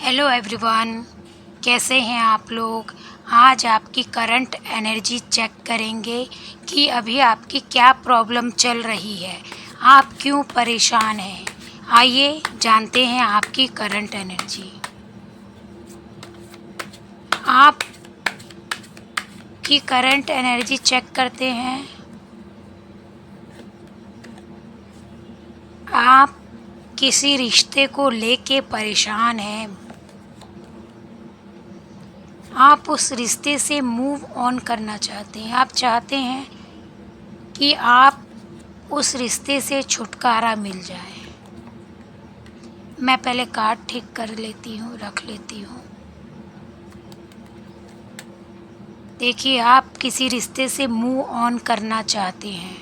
Hello everyone, कैसे हैं आप लोग। आज आपकी करंट एनर्जी चेक करेंगे कि अभी आपकी क्या प्रॉब्लम चल रही है, आप क्यों परेशान हैं। आइए जानते हैं आपकी करंट एनर्जी। आपकी करंट एनर्जी चेक करते हैं। आप किसी रिश्ते को लेके परेशान हैं। आप उस रिश्ते से मूव ऑन करना चाहते हैं। आप चाहते हैं कि आप उस रिश्ते से छुटकारा मिल जाए। मैं पहले कार्ड ठीक कर लेती हूँ, रख लेती हूँ। देखिए, आप किसी रिश्ते से मूव ऑन करना चाहते हैं।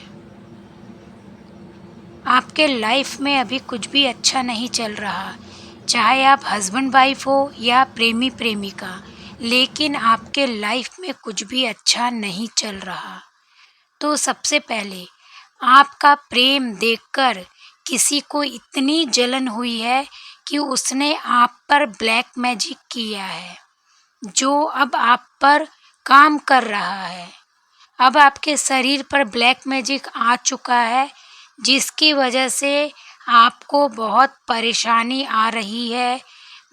आपके लाइफ में अभी कुछ भी अच्छा नहीं चल रहा, चाहे आप हस्बैंड वाइफ हो या प्रेमी प्रेमिका, लेकिन आपके लाइफ में कुछ भी अच्छा नहीं चल रहा। तो सबसे पहले आपका प्रेम देखकर किसी को इतनी जलन हुई है कि उसने आप पर ब्लैक मैजिक किया है, जो अब आप पर काम कर रहा है। अब आपके शरीर पर ब्लैक मैजिक आ चुका है, जिसकी वजह से आपको बहुत परेशानी आ रही है।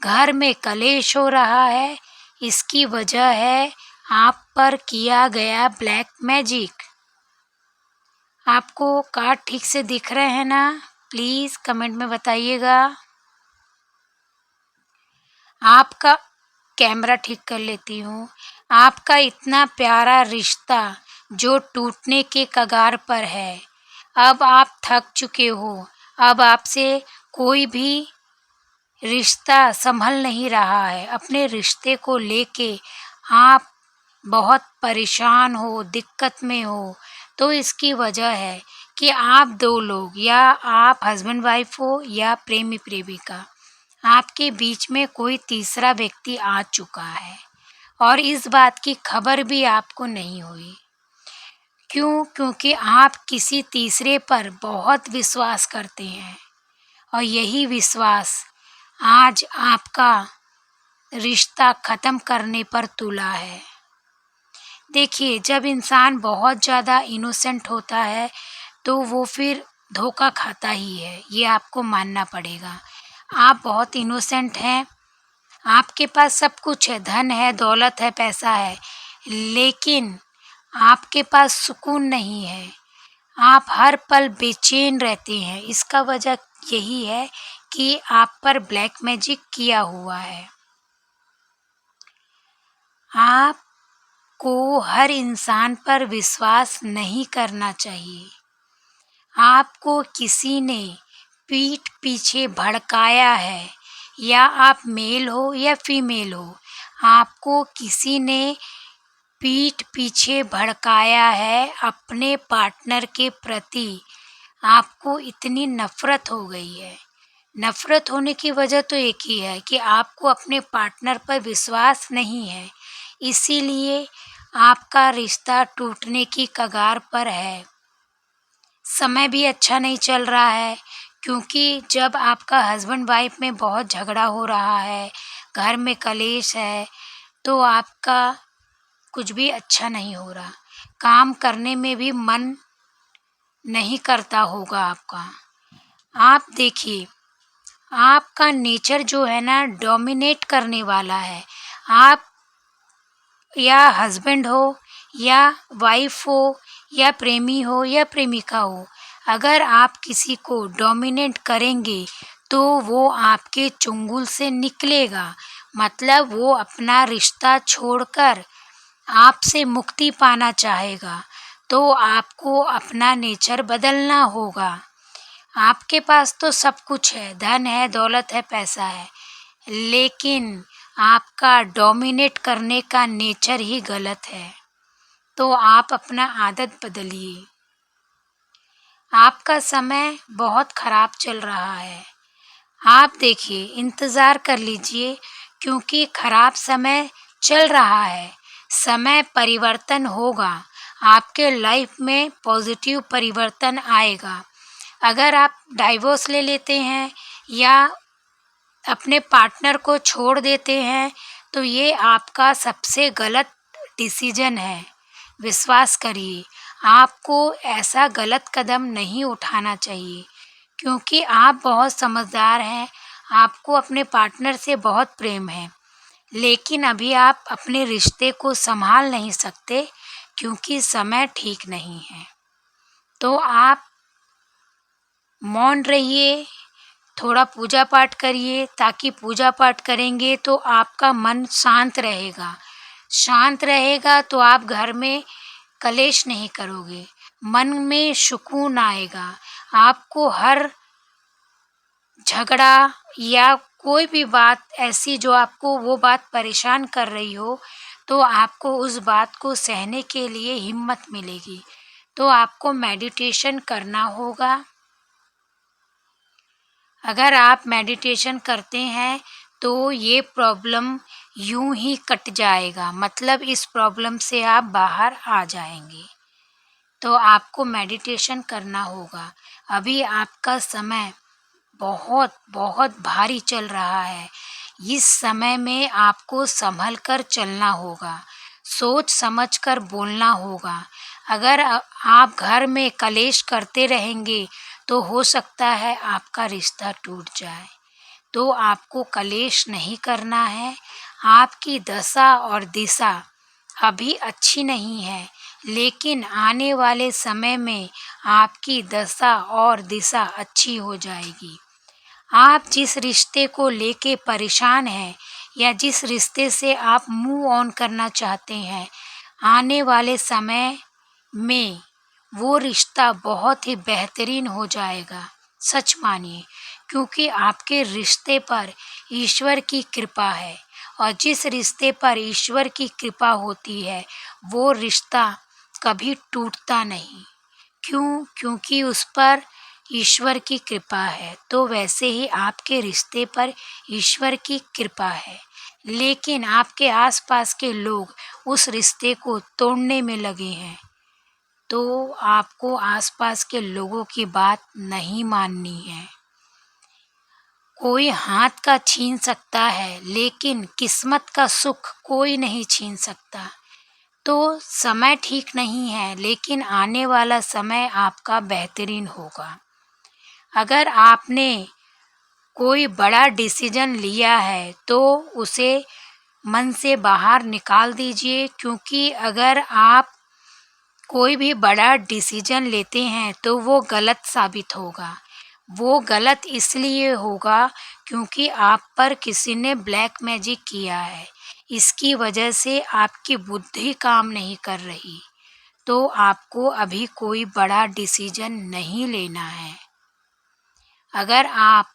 घर में कलेश हो रहा है। इसकी वजह है आप पर किया गया ब्लैक मैजिक। आपको कार्ड ठीक से दिख रहे हैं ना? प्लीज़ कमेंट में बताइएगा। आपका कैमरा ठीक कर लेती हूँ। आपका इतना प्यारा रिश्ता जो टूटने के कगार पर है। अब आप थक चुके हो। अब आपसे कोई भी रिश्ता संभल नहीं रहा है। अपने रिश्ते को लेके आप बहुत परेशान हो, दिक्कत में हो। तो इसकी वजह है कि आप दो लोग, या आप हस्बैंड वाइफ हो या प्रेमी प्रेमिका, आपके बीच में कोई तीसरा व्यक्ति आ चुका है और इस बात की खबर भी आपको नहीं हुई। क्यों? क्योंकि आप किसी तीसरे पर बहुत विश्वास करते हैं और यही विश्वास आज आपका रिश्ता ख़त्म करने पर तुला है। देखिए, जब इंसान बहुत ज़्यादा इनोसेंट होता है तो वो फिर धोखा खाता ही है, ये आपको मानना पड़ेगा। आप बहुत इनोसेंट हैं। आपके पास सब कुछ है, धन है, दौलत है, पैसा है, लेकिन आपके पास सुकून नहीं है। आप हर पल बेचैन रहते हैं। इसका वजह यही है कि आप पर ब्लैक मैजिक किया हुआ है। आपको हर इंसान पर विश्वास नहीं करना चाहिए। आपको किसी ने पीठ पीछे भड़काया है, या आप मेल हो या फीमेल हो, आपको किसी ने पीठ पीछे भड़काया है अपने पार्टनर के प्रति। आपको इतनी नफ़रत हो गई है। नफ़रत होने की वजह तो एक ही है कि आपको अपने पार्टनर पर विश्वास नहीं है। इसीलिए आपका रिश्ता टूटने की कगार पर है। समय भी अच्छा नहीं चल रहा है, क्योंकि जब आपका हस्बैंड वाइफ में बहुत झगड़ा हो रहा है, घर में कलेश है, तो आपका कुछ भी अच्छा नहीं हो रहा। काम करने में भी मन नहीं करता होगा आपका। आप देखिए, आपका नेचर जो है ना, डोमिनेट करने वाला है। आप या हस्बैंड हो या वाइफ हो या प्रेमी हो या प्रेमिका हो, अगर आप किसी को डोमिनेट करेंगे तो वो आपके चुंगल से निकलेगा। मतलब वो अपना रिश्ता छोड़कर आपसे मुक्ति पाना चाहेगा। तो आपको अपना नेचर बदलना होगा। आपके पास तो सब कुछ है, धन है, दौलत है, पैसा है, लेकिन आपका डोमिनेट करने का नेचर ही गलत है। तो आप अपना आदत बदलिए। आपका समय बहुत ख़राब चल रहा है। आप देखिए, इंतज़ार कर लीजिए, क्योंकि ख़राब समय चल रहा है। समय परिवर्तन होगा। आपके लाइफ में पॉजिटिव परिवर्तन आएगा। अगर आप डाइवोर्स ले लेते हैं या अपने पार्टनर को छोड़ देते हैं तो ये आपका सबसे गलत डिसीजन है। विश्वास करिए, आपको ऐसा गलत कदम नहीं उठाना चाहिए क्योंकि आप बहुत समझदार हैं, आपको अपने पार्टनर से बहुत प्रेम है, लेकिन अभी आप अपने रिश्ते को संभाल नहीं सकते क्योंकि समय ठीक नहीं है। तो आप मौन रहिए, थोड़ा पूजा पाठ करिए, ताकि पूजा पाठ करेंगे तो आपका मन शांत रहेगा। शांत रहेगा तो आप घर में कलेश नहीं करोगे, मन में सुकून आएगा। आपको हर झगड़ा या कोई भी बात ऐसी जो आपको वो बात परेशान कर रही हो, तो आपको उस बात को सहने के लिए हिम्मत मिलेगी। तो आपको मेडिटेशन करना होगा। अगर आप मेडिटेशन करते हैं तो ये प्रॉब्लम यूं ही कट जाएगा, मतलब इस प्रॉब्लम से आप बाहर आ जाएंगे। तो आपको मेडिटेशन करना होगा। अभी आपका समय बहुत बहुत भारी चल रहा है। इस समय में आपको संभल कर चलना होगा, सोच समझ कर बोलना होगा। अगर आप घर में कलेश करते रहेंगे तो हो सकता है आपका रिश्ता टूट जाए। तो आपको कलेश नहीं करना है। आपकी दशा और दिशा अभी अच्छी नहीं है, लेकिन आने वाले समय में आपकी दशा और दिशा अच्छी हो जाएगी। आप जिस रिश्ते को लेके परेशान हैं या जिस रिश्ते से आप मूव ऑन करना चाहते हैं, आने वाले समय में वो रिश्ता बहुत ही बेहतरीन हो जाएगा। सच मानिए, क्योंकि आपके रिश्ते पर ईश्वर की कृपा है, और जिस रिश्ते पर ईश्वर की कृपा होती है वो रिश्ता कभी टूटता नहीं। क्यों? क्योंकि उस पर ईश्वर की कृपा है। तो वैसे ही आपके रिश्ते पर ईश्वर की कृपा है, लेकिन आपके आसपास के लोग उस रिश्ते को तोड़ने में लगे हैं। तो आपको आसपास के लोगों की बात नहीं माननी है। कोई हाथ का छीन सकता है, लेकिन किस्मत का सुख कोई नहीं छीन सकता। तो समय ठीक नहीं है, लेकिन आने वाला समय आपका बेहतरीन होगा। अगर आपने कोई बड़ा डिसीजन लिया है तो उसे मन से बाहर निकाल दीजिए, क्योंकि अगर आप कोई भी बड़ा डिसीजन लेते हैं तो वो गलत साबित होगा। वो गलत इसलिए होगा क्योंकि आप पर किसी ने ब्लैक मैजिक किया है। इसकी वजह से आपकी बुद्धि काम नहीं कर रही। तो आपको अभी कोई बड़ा डिसीजन नहीं लेना है। अगर आप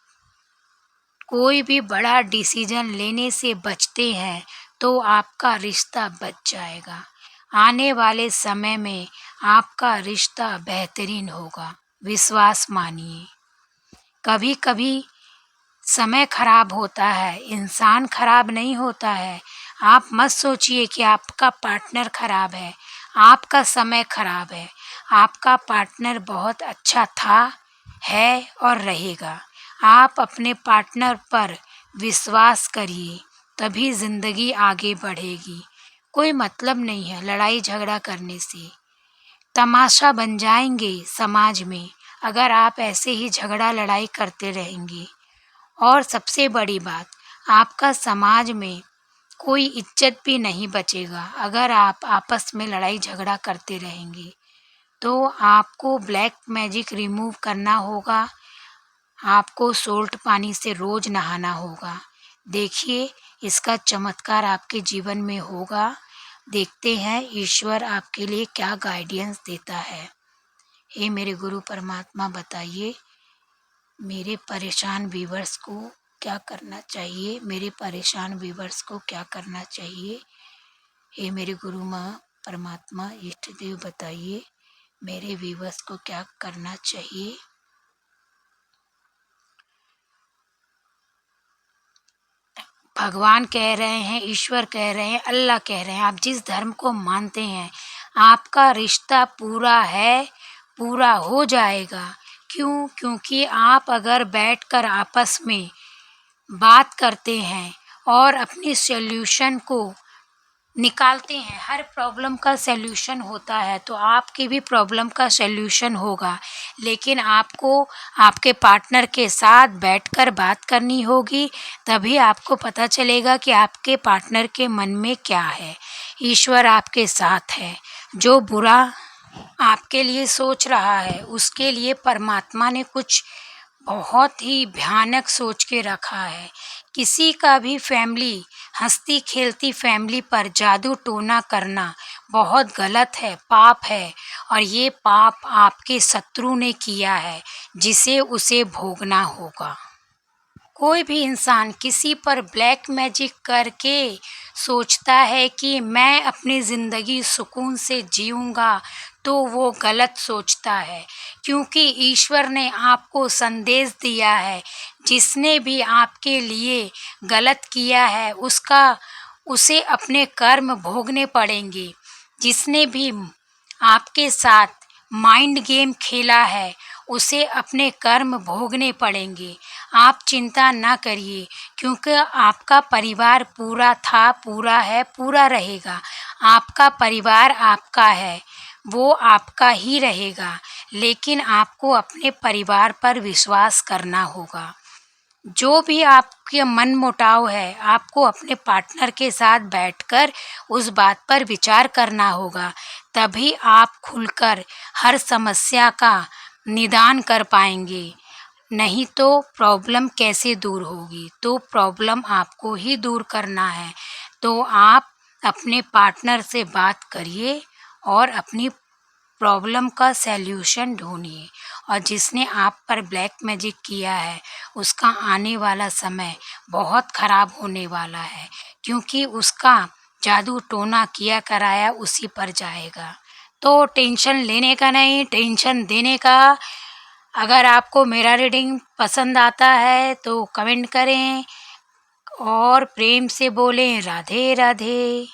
कोई भी बड़ा डिसीजन लेने से बचते हैं तो आपका रिश्ता बच जाएगा। आने वाले समय में आपका रिश्ता बेहतरीन होगा। विश्वास मानिए। कभी कभी समय खराब होता है, इंसान खराब नहीं होता है। आप मत सोचिए कि आपका पार्टनर खराब है, आपका समय खराब है। आपका पार्टनर बहुत अच्छा था, है और रहेगा। आप अपने पार्टनर पर विश्वास करिए, तभी ज़िंदगी आगे बढ़ेगी। कोई मतलब नहीं है लड़ाई झगड़ा करने से, तमाशा बन जाएंगे समाज में अगर आप ऐसे ही झगड़ा लड़ाई करते रहेंगे। और सबसे बड़ी बात, आपका समाज में कोई इज्जत भी नहीं बचेगा अगर आप आपस में लड़ाई झगड़ा करते रहेंगे। तो आपको ब्लैक मैजिक रिमूव करना होगा। आपको सोल्ट पानी से रोज़ नहाना होगा। देखिए, इसका चमत्कार आपके जीवन में होगा। देखते हैं ईश्वर आपके लिए क्या गाइडेंस देता है। हे मेरे गुरु परमात्मा, बताइए मेरे परेशान व्यूअर्स को क्या करना चाहिए, मेरे परेशान व्यूअर्स को क्या करना चाहिए। हे मेरे गुरु माँ परमात्मा इष्ट देव, बताइए मेरे व्यूअर्स को क्या करना चाहिए। भगवान कह रहे हैं, ईश्वर कह रहे हैं, अल्लाह कह रहे हैं, आप जिस धर्म को मानते हैं, आपका रिश्ता पूरा है, पूरा हो जाएगा। क्यों? क्योंकि आप अगर बैठकर आपस में बात करते हैं और अपनी सॉल्यूशन को निकालते हैं। हर प्रॉब्लम का सॉल्यूशन होता है, तो आपकी भी प्रॉब्लम का सॉल्यूशन होगा, लेकिन आपको आपके पार्टनर के साथ बैठकर बात करनी होगी। तभी आपको पता चलेगा कि आपके पार्टनर के मन में क्या है। ईश्वर आपके साथ है। जो बुरा आपके लिए सोच रहा है, उसके लिए परमात्मा ने कुछ बहुत ही भयानक सोच के रखा है। किसी का भी फैमिली, हंसती खेलती फैमिली पर जादू टोना करना बहुत गलत है, पाप है, और ये पाप आपके शत्रु ने किया है, जिसे उसे भोगना होगा। कोई भी इंसान किसी पर ब्लैक मैजिक करके सोचता है कि मैं अपनी ज़िंदगी सुकून से जीऊँगा, तो वो गलत सोचता है, क्योंकि ईश्वर ने आपको संदेश दिया है, जिसने भी आपके लिए गलत किया है उसे अपने कर्म भोगने पड़ेंगे। जिसने भी आपके साथ माइंड गेम खेला है, उसे अपने कर्म भोगने पड़ेंगे। आप चिंता ना करिए, क्योंकि आपका परिवार पूरा था, पूरा है, पूरा रहेगा। आपका परिवार आपका है, वो आपका ही रहेगा, लेकिन आपको अपने परिवार पर विश्वास करना होगा। जो भी आपके मन मुटाव है, आपको अपने पार्टनर के साथ बैठकर उस बात पर विचार करना होगा। तभी आप खुलकर हर समस्या का निदान कर पाएंगे। नहीं तो प्रॉब्लम कैसे दूर होगी? तो प्रॉब्लम आपको ही दूर करना है। तो आप अपने पार्टनर से बात करिए और अपनी प्रॉब्लम का सॉल्यूशन ढूंढिए। और जिसने आप पर ब्लैक मैजिक किया है, उसका आने वाला समय बहुत ख़राब होने वाला है, क्योंकि उसका जादू टोना किया कराया उसी पर जाएगा। तो टेंशन लेने का नहीं, टेंशन देने का। अगर आपको मेरा रीडिंग पसंद आता है तो कमेंट करें और प्रेम से बोलें राधे राधे।